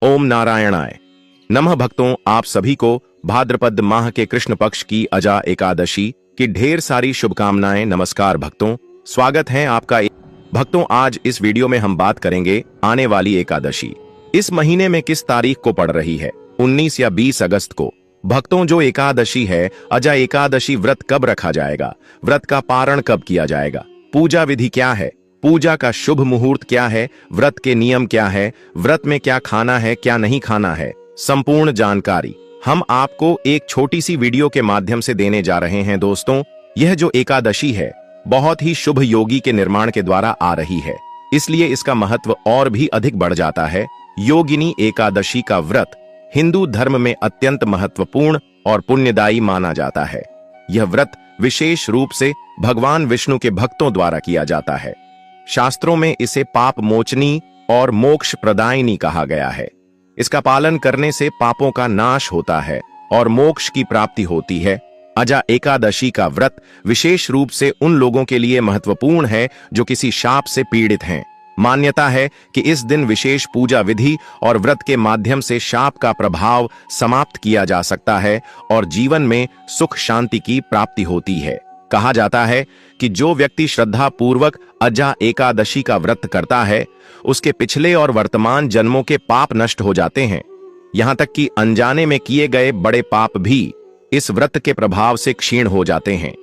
ओम नारायणाय नमः। भक्तों, आप सभी को भाद्रपद माह के कृष्ण पक्ष की अजा एकादशी की ढेर सारी शुभकामनाएं। नमस्कार भक्तों, स्वागत है आपका। भक्तों, आज इस वीडियो में हम बात करेंगे आने वाली एकादशी इस महीने में किस तारीख को पड़ रही है, 19 या 20 अगस्त को। भक्तों, जो एकादशी है, अजा एकादशी व्रत कब रखा जाएगा, व्रत का पारण कब किया जाएगा, पूजा विधि क्या है, पूजा का शुभ मुहूर्त क्या है, व्रत के नियम क्या है, व्रत में क्या खाना है क्या नहीं खाना है, संपूर्ण जानकारी हम आपको एक छोटी सी वीडियो के माध्यम से देने जा रहे हैं। दोस्तों, यह जो एकादशी है बहुत ही शुभ योगी के निर्माण के द्वारा आ रही है, इसलिए इसका महत्व और भी अधिक बढ़ जाता है। योगिनी एकादशी का व्रत हिंदू धर्म में अत्यंत महत्वपूर्ण और पुण्यदायी माना जाता है। यह व्रत विशेष रूप से भगवान विष्णु के भक्तों द्वारा किया जाता है। शास्त्रों में इसे पाप मोचनी और मोक्ष प्रदायिनी कहा गया है। इसका पालन करने से पापों का नाश होता है और मोक्ष की प्राप्ति होती है। अजा एकादशी का व्रत विशेष रूप से उन लोगों के लिए महत्वपूर्ण है जो किसी शाप से पीड़ित हैं। मान्यता है कि इस दिन विशेष पूजा विधि और व्रत के माध्यम से शाप का प्रभाव समाप्त किया जा सकता है और जीवन में सुख शांति की प्राप्ति होती है। कहा जाता है कि जो व्यक्ति श्रद्धा पूर्वक अजा एकादशी का व्रत करता है, उसके पिछले और वर्तमान जन्मों के पाप नष्ट हो जाते हैं। यहां तक कि अनजाने में किए गए बड़े पाप भी इस व्रत के प्रभाव से क्षीण हो जाते हैं।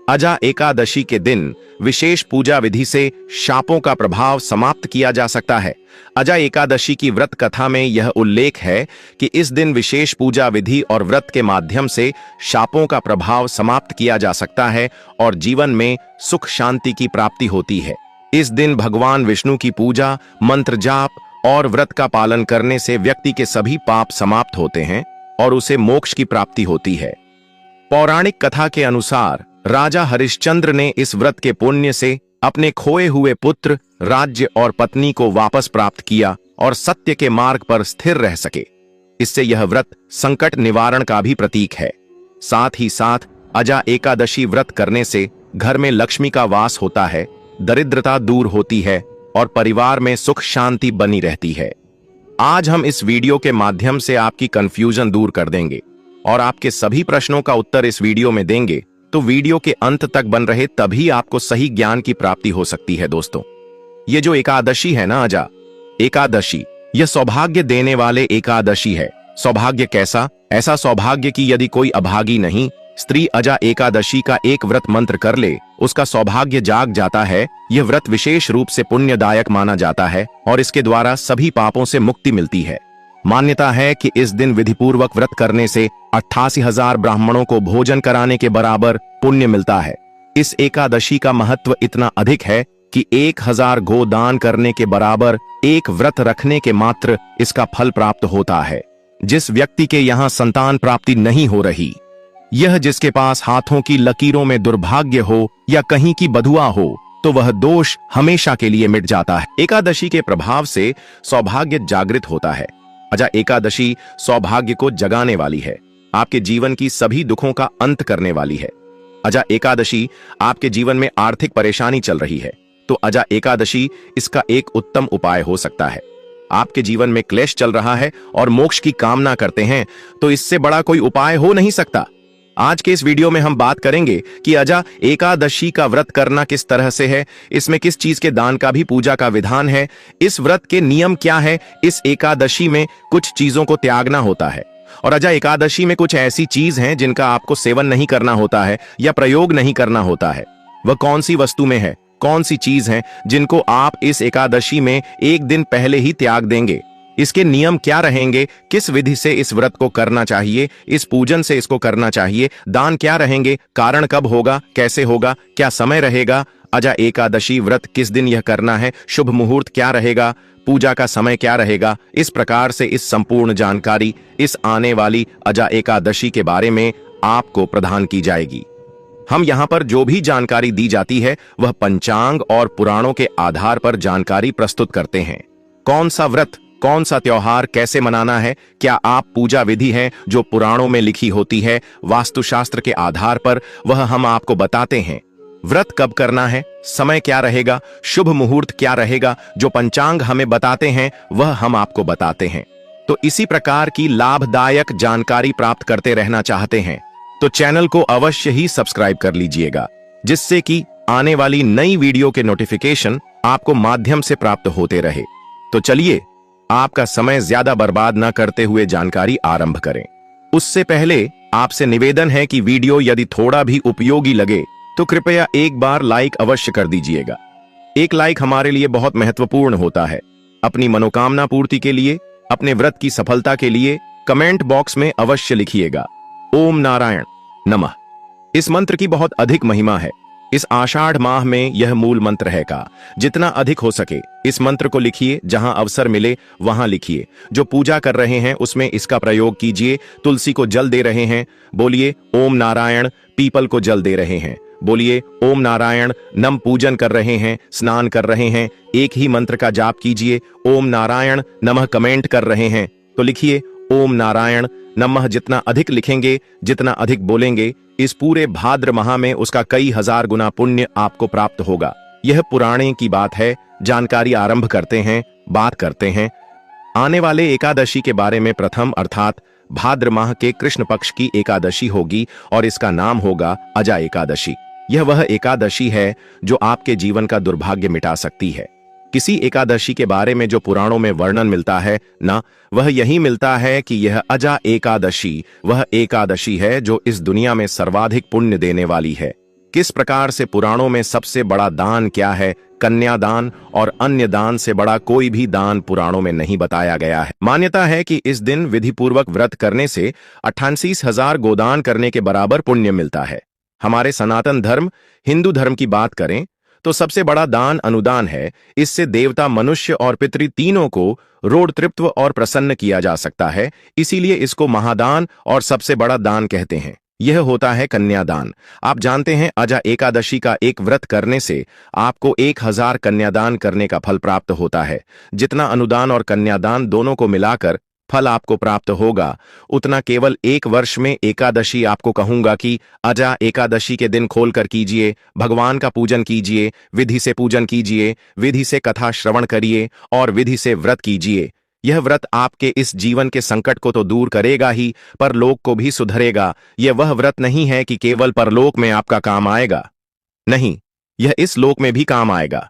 अजा एकादशी के दिन विशेष पूजा विधि से शापों का प्रभाव समाप्त किया जा सकता है। अजा एकादशी की व्रत कथा में यह उल्लेख है कि इस दिन विशेष पूजा विधि और व्रत के माध्यम से शापों का प्रभाव समाप्त किया जा सकता है और जीवन में सुख शांति की प्राप्ति होती है। इस दिन भगवान विष्णु की पूजा, मंत्र जाप और व्रत का पालन करने से व्यक्ति के सभी पाप समाप्त होते हैं और उसे मोक्ष की प्राप्ति होती है। पौराणिक कथा के अनुसार राजा हरिश्चंद्र ने इस व्रत के पुण्य से अपने खोए हुए पुत्र, राज्य और पत्नी को वापस प्राप्त किया और सत्य के मार्ग पर स्थिर रह सके। इससे यह व्रत संकट निवारण का भी प्रतीक है। साथ ही साथ अजा एकादशी व्रत करने से घर में लक्ष्मी का वास होता है, दरिद्रता दूर होती है और परिवार में सुख शांति बनी रहती है। आज हम इस वीडियो के माध्यम से आपकी कंफ्यूजन दूर कर देंगे और आपके सभी प्रश्नों का उत्तर इस वीडियो में देंगे, तो वीडियो के अंत तक बन रहे, तभी आपको सही ज्ञान की प्राप्ति हो सकती है। दोस्तों, ये जो एकादशी है ना, अजा एकादशी, यह सौभाग्य देने वाले एकादशी है। सौभाग्य कैसा? ऐसा सौभाग्य कि यदि कोई अभागी नहीं स्त्री अजा एकादशी का एक व्रत मंत्र कर ले, उसका सौभाग्य जाग जाता है। यह व्रत विशेष रूप से पुण्यदायक माना जाता है और इसके द्वारा सभी पापों से मुक्ति मिलती है। मान्यता है कि इस दिन विधिपूर्वक व्रत करने से 88,000 ब्राह्मणों को भोजन कराने के बराबर पुण्य मिलता है। इस एकादशी का महत्व इतना अधिक है कि 1000 गोदान करने के बराबर एक व्रत रखने के मात्र इसका फल प्राप्त होता है। जिस व्यक्ति के यहाँ संतान प्राप्ति नहीं हो रही, यह जिसके पास हाथों की लकीरों में दुर्भाग्य हो या कहीं की बधुआ हो, तो वह दोष हमेशा के लिए मिट जाता है। एकादशी के प्रभाव से सौभाग्य जागृत होता है। अजा एकादशी सौभाग्य को जगाने वाली है, आपके जीवन की सभी दुखों का अंत करने वाली है। अजा एकादशी आपके जीवन में आर्थिक परेशानी चल रही है, तो अजा एकादशी इसका एक उत्तम उपाय हो सकता है। आपके जीवन में क्लेश चल रहा है और मोक्ष की कामना करते हैं, तो इससे बड़ा कोई उपाय हो नहीं सकता। आज के इस वीडियो में हम बात करेंगे कि अजा एकादशी का व्रत करना किस तरह से है, इसमें किस चीज के दान का भी पूजा का विधान है, इस व्रत के नियम क्या है। इस एकादशी में कुछ चीजों को त्यागना होता है और अजा एकादशी में कुछ ऐसी चीज हैं जिनका आपको सेवन नहीं करना होता है या प्रयोग नहीं करना होता है। वह कौन सी वस्तु में है, कौन सी चीज है जिनको आप इस एकादशी में एक दिन पहले ही त्याग देंगे। इसके नियम क्या रहेंगे, किस विधि से इस व्रत को करना चाहिए, इस पूजन से इसको करना चाहिए, दान क्या रहेंगे, कारण कब होगा, कैसे होगा, क्या समय रहेगा, अजा एकादशी व्रत किस दिन यह करना है, शुभ मुहूर्त क्या रहेगा, पूजा का समय क्या रहेगा। इस प्रकार से इस संपूर्ण जानकारी इस आने वाली अजा एकादशी के बारे में आपको प्रदान की जाएगी। हम यहाँ पर जो भी जानकारी दी जाती है वह पंचांग और पुराणों के आधार पर जानकारी प्रस्तुत करते हैं। कौन सा व्रत, कौन सा त्योहार कैसे मनाना है, क्या आप पूजा विधि है जो पुराणों में लिखी होती है वास्तुशास्त्र के आधार पर, वह हम आपको बताते हैं। व्रत कब करना है, समय क्या रहेगा, शुभ मुहूर्त क्या रहेगा, जो पंचांग हमें बताते हैं वह हम आपको बताते हैं। तो इसी प्रकार की लाभदायक जानकारी प्राप्त करते रहना चाहते हैं तो चैनल को अवश्य ही सब्सक्राइब कर लीजिएगा, जिससे कि आने वाली नई वीडियो के नोटिफिकेशन आपको माध्यम से प्राप्त होते रहे। तो चलिए आपका समय ज्यादा बर्बाद न करते हुए जानकारी आरंभ करें। उससे पहले आपसे निवेदन है कि वीडियो यदि थोड़ा भी उपयोगी लगे तो कृपया एक बार लाइक अवश्य कर दीजिएगा। एक लाइक हमारे लिए बहुत महत्वपूर्ण होता है। अपनी मनोकामना पूर्ति के लिए, अपने व्रत की सफलता के लिए कमेंट बॉक्स में अवश्य लिखिएगा ओम नारायण नमः। इस मंत्र की बहुत अधिक महिमा है। इस आषाढ़ माह में यह मूल मंत्र है का जितना अधिक हो सके इस मंत्र को लिखिए, जहां अवसर मिले वहां लिखिए। जो पूजा कर रहे हैं उसमें इसका प्रयोग कीजिए। तुलसी को जल दे रहे हैं, बोलिए ओम नारायण। पीपल को जल दे रहे हैं, बोलिए ओम नारायण। नम पूजन कर रहे हैं, स्नान कर रहे हैं, एक ही मंत्र का जाप कीजिए ओम नारायण नमः। कमेंट कर रहे हैं तो लिखिए ओम नारायण नमः। जितना अधिक लिखेंगे, जितना अधिक बोलेंगे, इस पूरे भाद्र माह में उसका कई हजार गुना पुण्य आपको प्राप्त होगा। यह पुराणे की बात है। जानकारी आरंभ करते हैं, बात करते हैं आने वाले एकादशी के बारे में। प्रथम अर्थात भाद्र माह के कृष्ण पक्ष की एकादशी होगी और इसका नाम होगा अजा एकादशी। यह वह एकादशी है जो आपके जीवन का दुर्भाग्य मिटा सकती है। किसी एकादशी के बारे में जो पुराणों में वर्णन मिलता है ना, वह यही मिलता है कि यह अजा एकादशी वह एकादशी है जो इस दुनिया में सर्वाधिक पुण्य देने वाली है। किस प्रकार से पुराणों में सबसे बड़ा दान क्या है, कन्यादान, और अन्य दान से बड़ा कोई भी दान पुराणों में नहीं बताया गया है। मान्यता है कि इस दिन विधिपूर्वक व्रत करने से 88,000 गोदान करने के बराबर पुण्य मिलता है। हमारे सनातन धर्म हिंदू धर्म की बात करें तो सबसे बड़ा दान अनुदान है। इससे देवता, मनुष्य और पितृ तीनों को रोडतृप्त और प्रसन्न किया जा सकता है। इसीलिए इसको महादान और सबसे बड़ा दान कहते हैं। यह होता है कन्यादान। आप जानते हैं अजा एकादशी का एक व्रत करने से आपको 1000 कन्यादान करने का फल प्राप्त होता है। जितना अनुदान और कन्यादान दोनों को मिलाकर फल आपको प्राप्त होगा, उतना केवल एक वर्ष में एकादशी आपको कहूंगा कि अजा एकादशी के दिन खोलकर कीजिए। भगवान का पूजन कीजिए, विधि से पूजन कीजिए, विधि से कथा श्रवण करिए और विधि से व्रत कीजिए। यह व्रत आपके इस जीवन के संकट को तो दूर करेगा ही, परलोक को भी सुधरेगा। यह वह व्रत नहीं है कि केवल परलोक में आपका काम आएगा, नहीं, यह इस लोक में भी काम आएगा।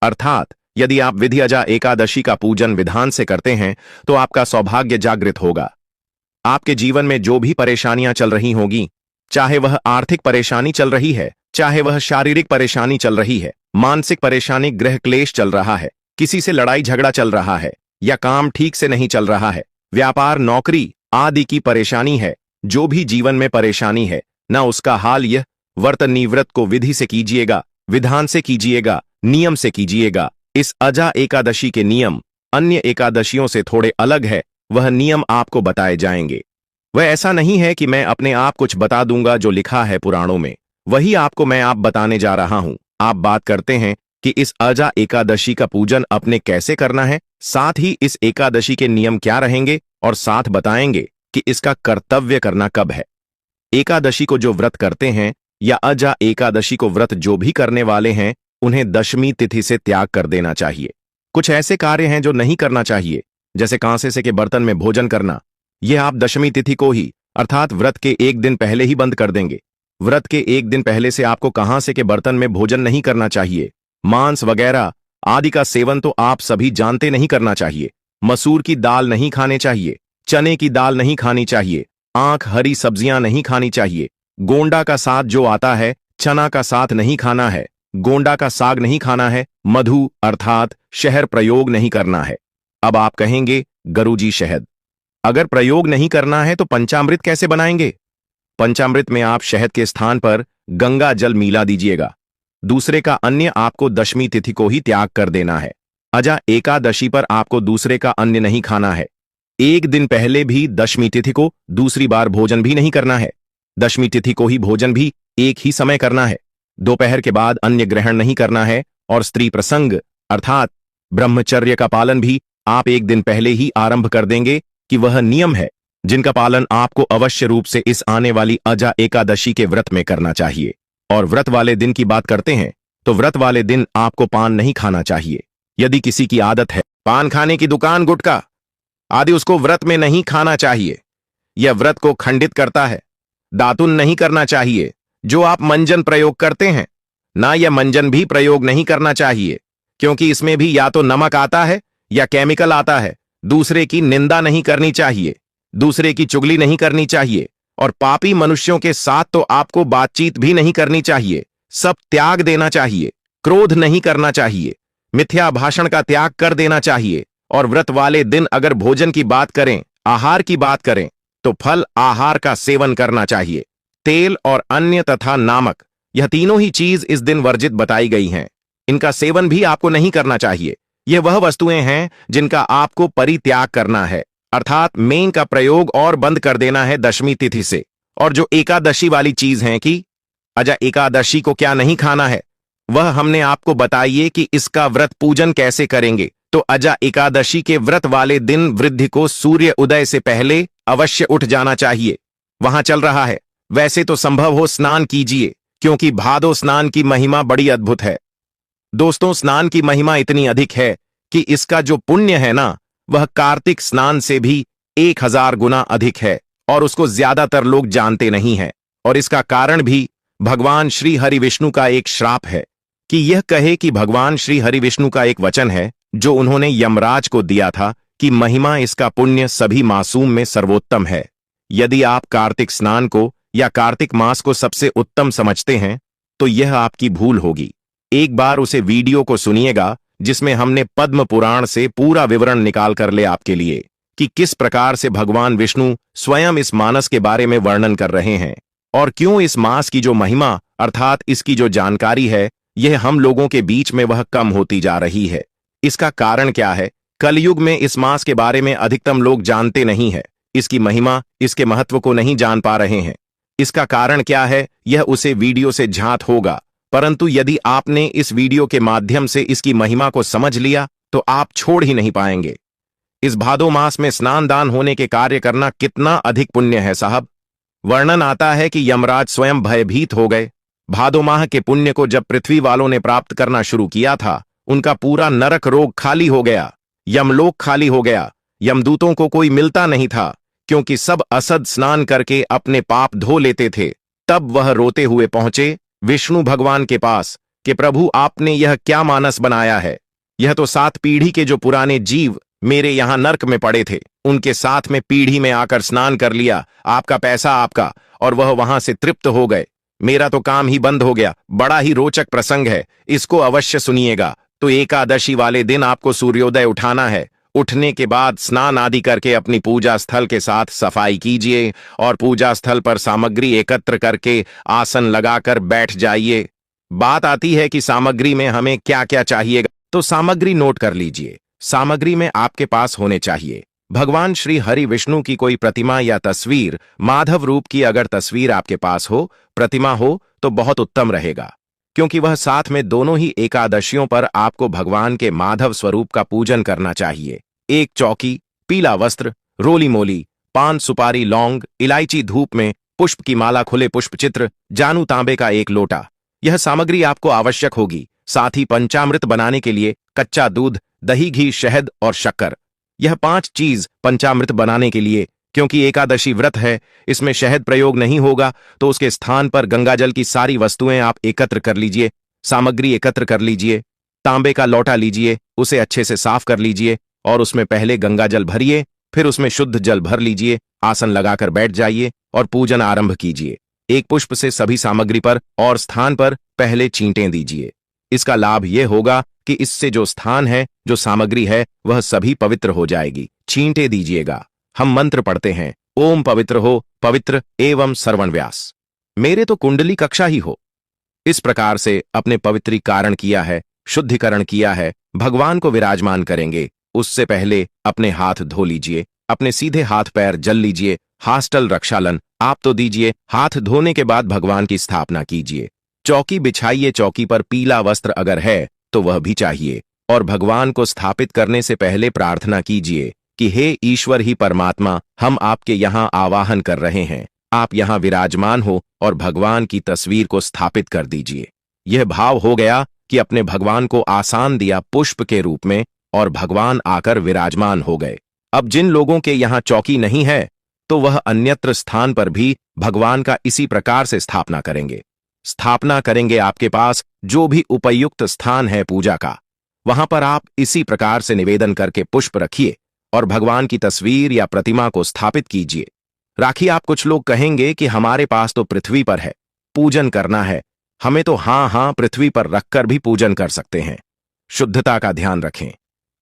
अर्थात यदि आप विधि अजा एकादशी का पूजन विधान से करते हैं तो आपका सौभाग्य जागृत होगा। आपके जीवन में जो भी परेशानियां चल रही होगी, चाहे वह आर्थिक परेशानी चल रही है, चाहे वह शारीरिक परेशानी चल रही है, मानसिक परेशानी, गृह क्लेश चल रहा है, किसी से लड़ाई झगड़ा चल रहा है, या काम ठीक से नहीं चल रहा है, व्यापार, नौकरी आदि की परेशानी है, जो भी जीवन में परेशानी है ना, उसका हाल यह व्रत निवृत्त को विधि से कीजिएगा, विधान से कीजिएगा, नियम से कीजिएगा। इस अजा एकादशी के नियम अन्य एकादशियों से थोड़े अलग है। वह नियम आपको बताए जाएंगे। वह ऐसा नहीं है कि मैं अपने आप कुछ बता दूंगा जो लिखा है पुराणों में, वही आपको मैं आप बताने जा रहा हूं। आप बात करते हैं कि इस अजा एकादशी का पूजन अपने कैसे करना है, साथ ही इस एकादशी के नियम क्या रहेंगे और साथ बताएंगे कि इसका कर्तव्य करना कब है। एकादशी को जो व्रत करते हैं या अजा एकादशी को व्रत जो भी करने वाले हैं, उन्हें दशमी तिथि से त्याग कर देना चाहिए। कुछ ऐसे कार्य हैं जो नहीं करना चाहिए, जैसे कांसे से के बर्तन में भोजन करना। यह आप दशमी तिथि को ही अर्थात व्रत के एक दिन पहले ही बंद कर देंगे। व्रत के एक दिन पहले से आपको कांसे के बर्तन में भोजन नहीं करना चाहिए। मांस वगैरह आदि का सेवन तो आप सभी जानते नहीं करना चाहिए। मसूर की दाल नहीं खाने चाहिए, चने की दाल नहीं खानी चाहिए, आंख हरी सब्जियां नहीं खानी चाहिए। गोंडा का साग जो आता है, चना का साग नहीं खाना है, गोंडा का साग नहीं खाना है, मधु अर्थात शहद प्रयोग नहीं करना है। अब आप कहेंगे गुरुजी शहद अगर प्रयोग नहीं करना है तो पंचामृत कैसे बनाएंगे? पंचामृत में आप शहद के स्थान पर गंगा जल मिला दीजिएगा। दूसरे का अन्य आपको दशमी तिथि को ही त्याग कर देना है। अजा एकादशी पर आपको दूसरे का अन्य नहीं खाना है। एक दिन पहले भी दशमी तिथि को दूसरी बार भोजन भी नहीं करना है। दशमी तिथि को ही भोजन भी एक ही समय करना है। दोपहर के बाद अन्य ग्रहण नहीं करना है और स्त्री प्रसंग अर्थात ब्रह्मचर्य का पालन भी आप एक दिन पहले ही आरंभ कर देंगे कि वह नियम है जिनका पालन आपको अवश्य रूप से इस आने वाली अजा एकादशी के व्रत में करना चाहिए। और व्रत वाले दिन की बात करते हैं तो व्रत वाले दिन आपको पान नहीं खाना चाहिए। यदि किसी की आदत है पान खाने की दुकान, गुटखा आदि उसको व्रत में नहीं खाना चाहिए। यह व्रत को खंडित करता है। दातुन नहीं करना चाहिए। जो आप मंजन प्रयोग करते हैं ना, यह मंजन भी प्रयोग नहीं करना चाहिए, क्योंकि इसमें भी या तो नमक आता है या केमिकल आता है। दूसरे की निंदा नहीं करनी चाहिए, दूसरे की चुगली नहीं करनी चाहिए, और पापी मनुष्यों के साथ तो आपको बातचीत भी नहीं करनी चाहिए। सब त्याग देना चाहिए। क्रोध नहीं करना चाहिए। मिथ्या भाषण का त्याग कर देना चाहिए। और व्रत वाले दिन अगर भोजन की बात करें, आहार की बात करें, तो फल आहार का सेवन करना चाहिए। तेल और अन्य तथा नामक, यह तीनों ही चीज इस दिन वर्जित बताई गई हैं। इनका सेवन भी आपको नहीं करना चाहिए। यह वह वस्तुएं हैं जिनका आपको परित्याग करना है, अर्थात मेन का प्रयोग और बंद कर देना है दशमी तिथि से। और जो एकादशी वाली चीज है कि अजा एकादशी को क्या नहीं खाना है, वह हमने आपको बताइए कि इसका व्रत पूजन कैसे करेंगे। तो अजा एकादशी के व्रत वाले दिन वृद्धि को सूर्य उदय से पहले अवश्य उठ जाना चाहिए। वहां चल रहा है, वैसे तो संभव हो स्नान कीजिए, क्योंकि भादो स्नान की महिमा बड़ी अद्भुत है। दोस्तों, स्नान की महिमा इतनी अधिक है कि इसका जो पुण्य है ना, वह कार्तिक स्नान से भी 1000 गुना अधिक है, और उसको ज्यादातर लोग जानते नहीं हैं। और इसका कारण भी भगवान श्री हरि विष्णु का एक श्राप है कि यह कहे कि भगवान श्री हरि विष्णु का एक वचन है जो उन्होंने यमराज को दिया था कि महिमा इसका पुण्य सभी मासूम में सर्वोत्तम है। यदि आप कार्तिक स्नान को या कार्तिक मास को सबसे उत्तम समझते हैं तो यह आपकी भूल होगी। एक बार उसे वीडियो को सुनिएगा जिसमें हमने पद्म पुराण से पूरा विवरण निकाल कर ले आपके लिए कि किस प्रकार से भगवान विष्णु स्वयं इस मानस के बारे में वर्णन कर रहे हैं, और क्यों इस मास की जो महिमा अर्थात इसकी जो जानकारी है, यह हम लोगों के बीच में वह कम होती जा रही है। इसका कारण क्या है? कलयुग में इस मास के बारे में अधिकतम लोग जानते नहीं है, इसकी महिमा, इसके महत्व को नहीं जान पा रहे हैं। इसका कारण क्या है, यह उसे वीडियो से झांत होगा, परंतु यदि आपने इस वीडियो के माध्यम से इसकी महिमा को समझ लिया तो आप छोड़ ही नहीं पाएंगे। इस भादो मास में स्नान दान होने के कार्य करना कितना अधिक पुण्य है साहब। वर्णन आता है कि यमराज स्वयं भयभीत हो गए। भादो माह के पुण्य को जब पृथ्वी वालों ने प्राप्त करना शुरू किया था, उनका पूरा नरक रोग खाली हो गया, यमलोक खाली हो गया, यमदूतों को कोई मिलता नहीं था, क्योंकि सब असद स्नान करके अपने पाप धो लेते थे। तब वह रोते हुए पहुंचे विष्णु भगवान के पास कि प्रभु, आपने यह क्या मानस बनाया है? यह तो 7 पीढ़ी के जो पुराने जीव मेरे यहां नर्क में पड़े थे, उनके साथ में पीढ़ी में आकर स्नान कर लिया, आपका पैसा आपका, और वह वहां से तृप्त हो गए। मेरा तो काम ही बंद हो गया। बड़ा ही रोचक प्रसंग है, इसको अवश्य सुनिएगा। तो एकादशी वाले दिन आपको सूर्योदय उठाना है। उठने के बाद स्नान आदि करके अपनी पूजा स्थल के साथ सफाई कीजिए और पूजा स्थल पर सामग्री एकत्र करके आसन लगाकर बैठ जाइए। बात आती है कि सामग्री में हमें क्या क्या चाहिएगा, तो सामग्री नोट कर लीजिए। सामग्री में आपके पास होने चाहिए भगवान श्री हरि विष्णु की कोई प्रतिमा या तस्वीर, माधव रूप की अगर तस्वीर आपके पास हो, प्रतिमा हो, तो बहुत उत्तम रहेगा, क्योंकि वह साथ में दोनों ही एकादशियों पर आपको भगवान के माधव स्वरूप का पूजन करना चाहिए। एक चौकी, पीला वस्त्र, रोली मोली, पान सुपारी लौंग, इलायची धूप में, पुष्प की माला, खुले पुष्प चित्र, जानू तांबे का एक लोटा, यह सामग्री आपको आवश्यक होगी। साथ ही पंचामृत बनाने के लिए कच्चा दूध, दही, घी, शहद और शक्कर, यह 5 चीज पंचामृत बनाने के लिए, क्योंकि एकादशी व्रत है, इसमें शहद प्रयोग नहीं होगा, तो उसके स्थान पर गंगाजल की सारी वस्तुएं आप एकत्र कर लीजिए। सामग्री एकत्र कर लीजिए। तांबे का लोटा लीजिए, उसे अच्छे से साफ कर लीजिए और उसमें पहले गंगाजल भरिए, फिर उसमें शुद्ध जल भर लीजिए। आसन लगाकर बैठ जाइए और पूजन आरंभ कीजिए। एक पुष्प से सभी सामग्री पर और स्थान पर पहले चींटें दीजिए। इसका लाभ यह होगा कि इससे जो स्थान है, जो सामग्री है, वह सभी पवित्र हो जाएगी। छींटे दीजिएगा। हम मंत्र पढ़ते हैं, ओम पवित्र हो, पवित्र एवं सर्वण व्यास, मेरे तो कुंडली कक्षा ही हो। इस प्रकार से अपने पवित्रीकरण किया है, शुद्धिकरण किया है, भगवान को विराजमान करेंगे। उससे पहले अपने हाथ धो लीजिए, अपने सीधे हाथ पैर जल लीजिए, हास्टल रक्षालन आप तो दीजिए। हाथ धोने के बाद भगवान की स्थापना कीजिए। चौकी बिछाइए, चौकी पर पीला वस्त्र अगर है तो वह भी चाहिए, और भगवान को स्थापित करने से पहले प्रार्थना कीजिए कि हे ईश्वर ही परमात्मा, हम आपके यहाँ आवाहन कर रहे हैं, आप यहाँ विराजमान हो और भगवान की तस्वीर को स्थापित कर दीजिए। यह भाव हो गया कि अपने भगवान को आसान दिया पुष्प के रूप में और भगवान आकर विराजमान हो गए। अब जिन लोगों के यहाँ चौकी नहीं है तो वह अन्यत्र स्थान पर भी भगवान का इसी प्रकार से स्थापना करेंगे। स्थापना करेंगे आपके पास जो भी उपयुक्त स्थान है पूजा का, वहां पर आप इसी प्रकार से निवेदन करके पुष्प रखिए और भगवान की तस्वीर या प्रतिमा को स्थापित कीजिए। राखी आप कुछ लोग कहेंगे कि हमारे पास तो पृथ्वी पर है, पूजन करना है, हमें तो हाँ पृथ्वी पर रखकर भी पूजन कर सकते हैं। शुद्धता का ध्यान रखें,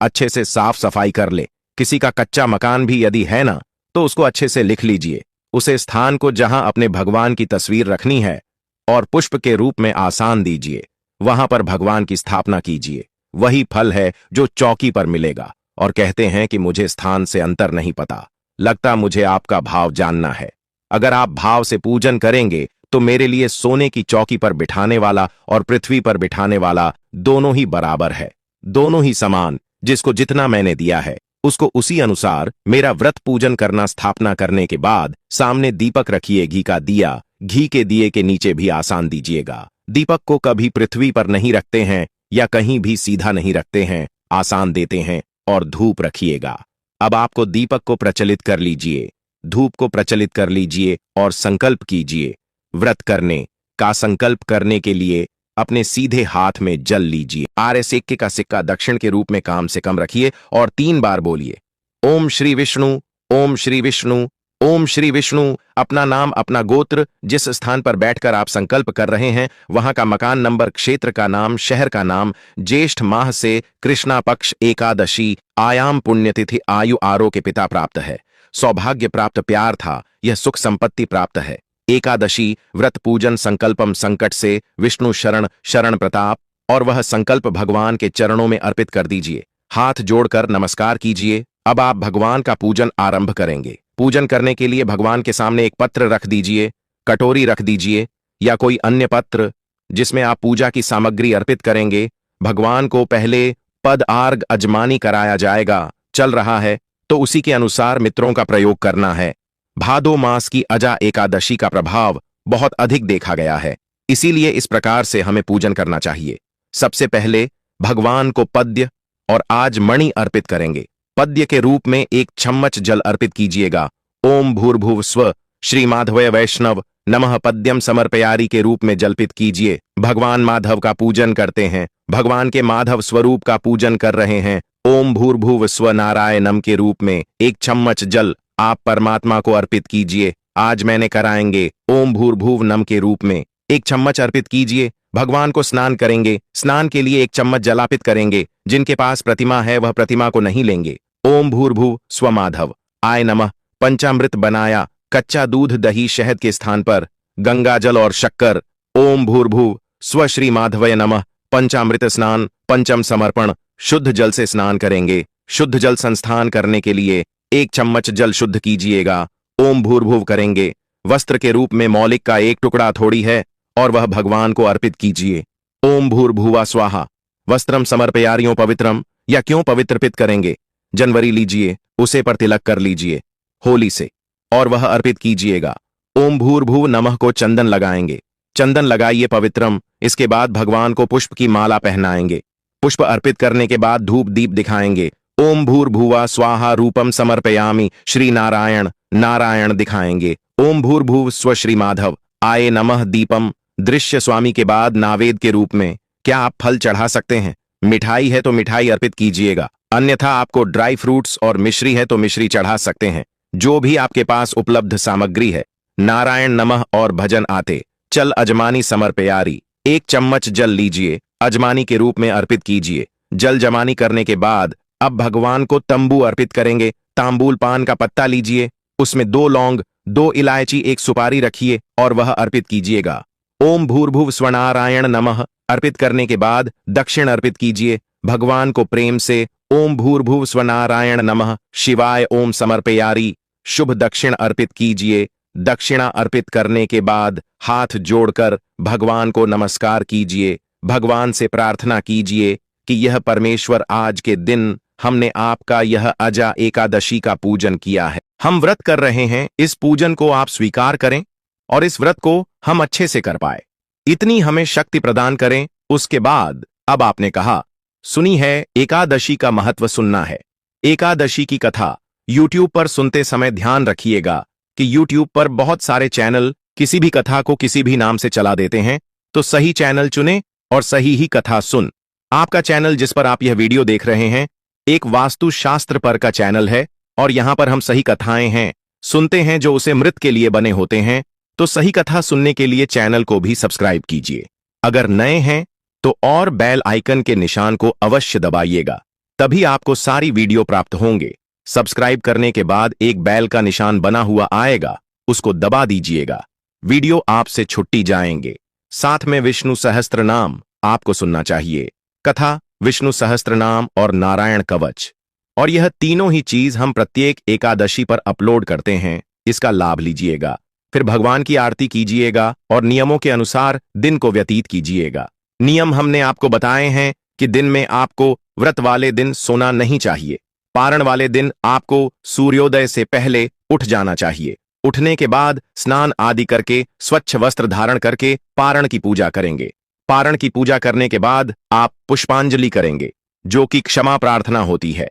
अच्छे से साफ सफाई कर ले। किसी का कच्चा मकान भी यदि है ना तो उसको अच्छे से लिख लीजिए, उसे स्थान को जहां अपने भगवान की तस्वीर रखनी है और पुष्प के रूप में आसान दीजिए, वहां पर भगवान की स्थापना कीजिए। वही फल है जो चौकी पर मिलेगा। और कहते हैं कि मुझे स्थान से अंतर नहीं पता, लगता मुझे आपका भाव जानना है। अगर आप भाव से पूजन करेंगे तो मेरे लिए सोने की चौकी पर बिठाने वाला और पृथ्वी पर बिठाने वाला दोनों ही बराबर है, दोनों ही समान। जिसको जितना मैंने दिया है उसको उसी अनुसार मेरा व्रत पूजन करना। स्थापना करने के बाद सामने दीपक रखिए, घी का दिया, घी के दिए के नीचे भी आसान दीजिएगा। दीपक को कभी पृथ्वी पर नहीं रखते हैं या कहीं भी सीधा नहीं रखते हैं, आसान देते हैं। और धूप रखिएगा। अब आपको दीपक को प्रचलित कर लीजिए, धूप को प्रचलित कर लीजिए और संकल्प कीजिए। व्रत करने का संकल्प करने के लिए अपने सीधे हाथ में जल लीजिए। आर्य सिक्के का सिक्का दक्षिण के रूप में कम से कम रखिए और 3 बार बोलिए ओम श्री विष्णु, ओम श्री विष्णु, ओम श्री विष्णु। अपना नाम, अपना गोत्र, जिस स्थान पर बैठकर आप संकल्प कर रहे हैं वहां का मकान नंबर, क्षेत्र का नाम, शहर का नाम, ज्येष्ठ माह से कृष्णा पक्ष एकादशी, आयाम पुण्यतिथि, आयु आरोग्य पिता प्राप्त है, सौभाग्य प्राप्त प्यार था, यह सुख संपत्ति प्राप्त है। एकादशी व्रत पूजन संकल्पम संकट से विष्णु शरण, शरण प्रताप। और वह संकल्प भगवान के चरणों में अर्पित कर दीजिए। हाथ जोड़कर नमस्कार कीजिए। अब आप भगवान का पूजन आरंभ करेंगे। पूजन करने के लिए भगवान के सामने एक पत्र रख दीजिए, कटोरी रख दीजिए या कोई अन्य पत्र जिसमें आप पूजा की सामग्री अर्पित करेंगे। भगवान को पहले पद आर्घ अजमानी कराया जाएगा। चल रहा है तो उसी के अनुसार मित्रों का प्रयोग करना है। भादो मास की अजा एकादशी का प्रभाव बहुत अधिक देखा गया है, इसीलिए इस प्रकार से हमें पूजन करना चाहिए। सबसे पहले भगवान को पद्य और आज मणि अर्पित करेंगे। पद्य के रूप में 1 चम्मच जल अर्पित कीजिएगा। ओम भूर्भुव स्व श्री माधवय वैष्णव नमः पद्यम समर्पयारी के रूप में जल्पित कीजिए। भगवान माधव का पूजन करते हैं, भगवान के माधव स्वरूप का पूजन कर रहे हैं। ओम भूर्भुव स्व नारायणम के रूप में 1 चम्मच जल आप परमात्मा को अर्पित कीजिए। आज मैंने कराएंगे ओम भूर्भुव नम के रूप में 1 चम्मच अर्पित कीजिए। भगवान को स्नान करेंगे। स्नान के लिए 1 चम्मच जलापित करेंगे। जिनके पास प्रतिमा है वह प्रतिमा को नहीं लेंगे। ओम भूर्भुव स्व माधव आय नमः। पंचामृत बनाया कच्चा दूध, दही, शहद के स्थान पर गंगा जल और शक्कर। ओम भूर्भुव स्व श्री माधवय नमः। पंचामृत स्नान, पंचम समर्पण, शुद्ध जल से स्नान करेंगे। शुद्ध जल संस्थान करने के लिए 1 चम्मच जल शुद्ध कीजिएगा। ओम भूर्भुव करेंगे। वस्त्र के रूप में मौलिक का 1 टुकड़ा थोड़ी है और वह भगवान को अर्पित कीजिए। ओम भूर्भुवा स्वाहा। वस्त्रम समर्पयारियों पवित्रम, या क्यों पवित्रपित करेंगे। जनवरी लीजिए, उसे पर तिलक कर लीजिए होली से और वह अर्पित कीजिएगा। ओम भूर्भुव नमः को चंदन लगाएंगे। चंदन लगाइए पवित्रम। इसके बाद भगवान को पुष्प की माला पहनाएंगे। पुष्प अर्पित करने के बाद धूप दीप दिखाएंगे। ओम भूर्भुवा स्वाहा रूपम समर्पयामि श्री नारायण, नारायण दिखाएंगे। ओम भूर्भुव स्व श्री माधव आये नमः दीपम। दृश्य स्वामी के बाद नावेद के रूप में क्या आप फल चढ़ा सकते हैं। मिठाई है तो मिठाई अर्पित कीजिएगा, अन्यथा आपको ड्राई फ्रूट्स और मिश्री है तो मिश्री चढ़ा सकते हैं। जो भी आपके पास उपलब्ध सामग्री है। नारायण नमः और भजन आते चल अजमानी समर्पयारी। 1 चम्मच जल लीजिए, अजमानी के रूप में अर्पित कीजिए। जल जमानी करने के बाद अब भगवान को तंबू अर्पित करेंगे। तांबूल पान का पत्ता लीजिए, उसमें 2 लौंग, 2 इलायची, 1 सुपारी रखिए और वह अर्पित कीजिएगा। ओम भूर्भुव स्वनारायण नमः अर्पित करने के बाद दक्षिण अर्पित कीजिए। भगवान को प्रेम से ओम भूर्भुव स्वनारायण नमः शिवाय ओम समर्पयारी शुभ दक्षिण अर्पित कीजिए। दक्षिणा अर्पित करने के बाद हाथ जोड़कर भगवान को नमस्कार कीजिए। भगवान से प्रार्थना कीजिए कि यह परमेश्वर, आज के दिन हमने आपका यह अजा एकादशी का पूजन किया है, हम व्रत कर रहे हैं, इस पूजन को आप स्वीकार करें और इस व्रत को हम अच्छे से कर पाए, इतनी हमें शक्ति प्रदान करें। उसके बाद अब आपने कहा सुनी है, एकादशी का महत्व सुनना है। एकादशी की कथा YouTube पर सुनते समय ध्यान रखिएगा कि YouTube पर बहुत सारे चैनल किसी भी कथा को किसी भी नाम से चला देते हैं, तो सही चैनल चुनें और सही ही कथा सुन। आपका चैनल जिस पर आप यह वीडियो देख रहे हैं एक वास्तु शास्त्र पर का चैनल है और यहां पर हम सही कथाएं हैं सुनते हैं जो उसे मृत के लिए बने होते हैं, तो सही कथा सुनने के लिए चैनल को भी सब्सक्राइब कीजिए। अगर नए हैं तो और बेल आइकन के निशान को अवश्य दबाइएगा, तभी आपको सारी वीडियो प्राप्त होंगे। सब्सक्राइब करने के बाद एक बेल का निशान बना हुआ आएगा, उसको दबा दीजिएगा। वीडियो आपसे छुट्टी जाएंगे। साथ में विष्णु सहस्त्र नाम आपको सुनना चाहिए, कथा, विष्णु सहस्त्र नाम और नारायण कवच। और यह तीनों ही चीज हम प्रत्येक एकादशी पर अपलोड करते हैं, इसका लाभ लीजिएगा। फिर भगवान की आरती कीजिएगा और नियमों के अनुसार दिन को व्यतीत कीजिएगा। नियम हमने आपको बताए हैं कि दिन में आपको व्रत वाले दिन सोना नहीं चाहिए। पारण वाले दिन आपको सूर्योदय से पहले उठ जाना चाहिए। उठने के बाद स्नान आदि करके स्वच्छ वस्त्र धारण करके पारण की पूजा करेंगे। पारण की पूजा करने के बाद आप पुष्पांजलि करेंगे, जो कि क्षमा प्रार्थना होती है।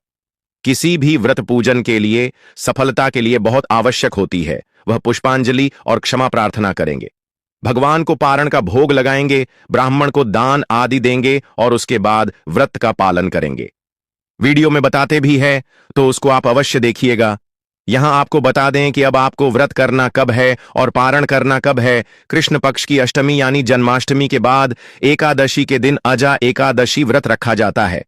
किसी भी व्रत पूजन के लिए सफलता के लिए बहुत आवश्यक होती है, वह पुष्पांजलि और क्षमा प्रार्थना करेंगे। भगवान को पारण का भोग लगाएंगे, ब्राह्मण को दान आदि देंगे और उसके बाद व्रत का पालन करेंगे। वीडियो में बताते भी है तो उसको आप अवश्य देखिएगा। यहां आपको बता दें कि अब आपको व्रत करना कब है और पारण करना कब है। कृष्ण पक्ष की अष्टमी यानी जन्माष्टमी के बाद एकादशी के दिन अजा एकादशी व्रत रखा जाता है।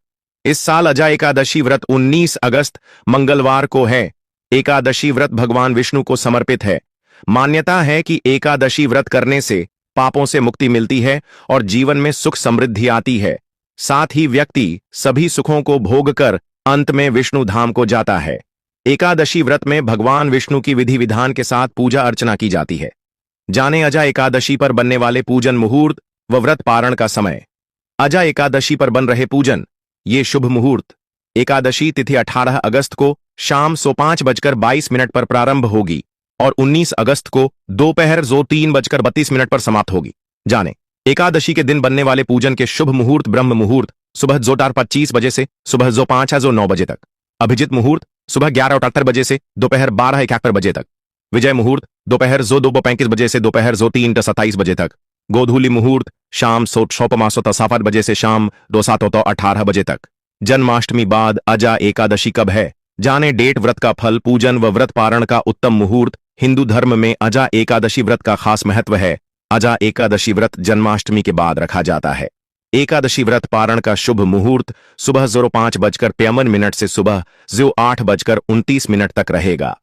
इस साल अजा एकादशी व्रत 19 अगस्त मंगलवार को है। एकादशी व्रत भगवान विष्णु को समर्पित है। मान्यता है कि एकादशी व्रत करने से पापों से मुक्ति मिलती है और जीवन में सुख समृद्धि आती है। साथ ही व्यक्ति सभी सुखों को भोग कर अंत में विष्णु धाम को जाता है। एकादशी व्रत में भगवान विष्णु की विधि विधान के साथ पूजा अर्चना की जाती है। जाने अजा एकादशी पर बनने वाले पूजन मुहूर्त व व्रत पारण का समय। अजा एकादशी पर बन रहे पूजन, ये शुभ मुहूर्त एकादशी तिथि 18 अगस्त को शाम 5:22 पर प्रारंभ होगी और 19 अगस्त को दोपहर 3:32 पर समाप्त होगी। जाने एकादशी के दिन बनने वाले पूजन के शुभ मुहूर्त। ब्रह्म मुहूर्त सुबह 4:25 बजे से सुबह 5:09 बजे तक। अभिजित मुहूर्त सुबह 11:78 बजे से दोपहर 12:71 बजे तक। विजय मुहूर्त दोपहर 2:35 बजे से दोपहर 3:27 बजे तक। गोधूली मुहूर्त शाम 7:18 बजे से शाम 2:18 बजे तक। जन्माष्टमी बाद अजा एकादशी कब है? जाने डेट, व्रत का फल, पूजन व व्रत पारण का उत्तम मुहूर्त। हिंदू धर्म में अजा एकादशी व्रत का खास महत्व है। अजा एकादशी व्रत जन्माष्टमी के बाद रखा जाता है। एकादशी व्रत पारण का शुभ मुहूर्त सुबह 05:53 से सुबह 08:29 तक रहेगा।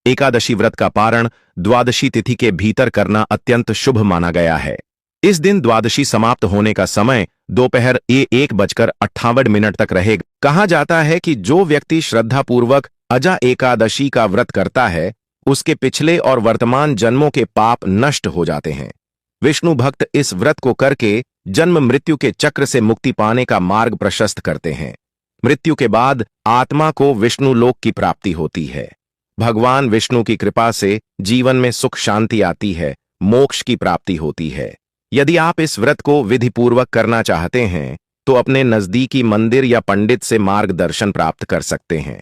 एकादशी व्रत का पारण द्वादशी तिथि के भीतर करना अत्यंत शुभ माना गया है। इस दिन द्वादशी समाप्त होने का समय दोपहर 1:58 तक रहेगा। कहा जाता है कि जो व्यक्ति श्रद्धापूर्वक अजा एकादशी का व्रत करता है उसके पिछले और वर्तमान जन्मों के पाप नष्ट हो जाते हैं। विष्णु भक्त इस व्रत को करके जन्म मृत्यु के चक्र से मुक्ति पाने का मार्ग प्रशस्त करते हैं। मृत्यु के बाद आत्मा को विष्णु लोक की प्राप्ति होती है। भगवान विष्णु की कृपा से जीवन में सुख शांति आती है, मोक्ष की प्राप्ति होती है। यदि आप इस व्रत को विधिपूर्वक करना चाहते हैं तो अपने नजदीकी मंदिर या पंडित से मार्गदर्शन प्राप्त कर सकते हैं।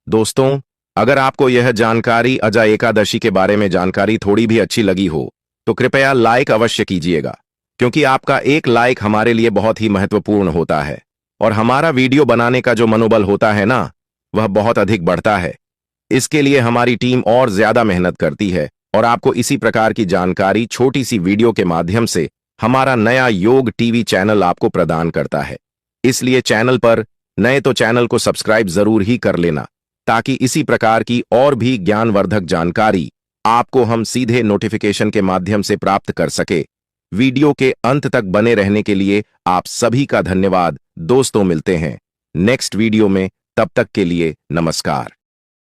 दोस्तों, अगर आपको यह जानकारी अजा एकादशी के बारे में जानकारी थोड़ी भी अच्छी लगी हो तो कृपया लाइक अवश्य कीजिएगा, क्योंकि आपका एक लाइक हमारे लिए बहुत ही महत्वपूर्ण होता है और हमारा वीडियो बनाने का जो मनोबल होता है ना, वह बहुत अधिक बढ़ता है। इसके लिए हमारी टीम और ज्यादा मेहनत करती है और आपको इसी प्रकार की जानकारी छोटी सी वीडियो के माध्यम से हमारा नया योग टीवी चैनल आपको प्रदान करता है। इसलिए चैनल पर नए तो चैनल को सब्सक्राइब जरूर ही कर लेना, ताकि इसी प्रकार की और भी ज्ञानवर्धक जानकारी आपको हम सीधे नोटिफिकेशन के माध्यम से प्राप्त कर सके। वीडियो के अंत तक बने रहने के लिए आप सभी का धन्यवाद। दोस्तों, मिलते हैं नेक्स्ट वीडियो में, तब तक के लिए नमस्कार।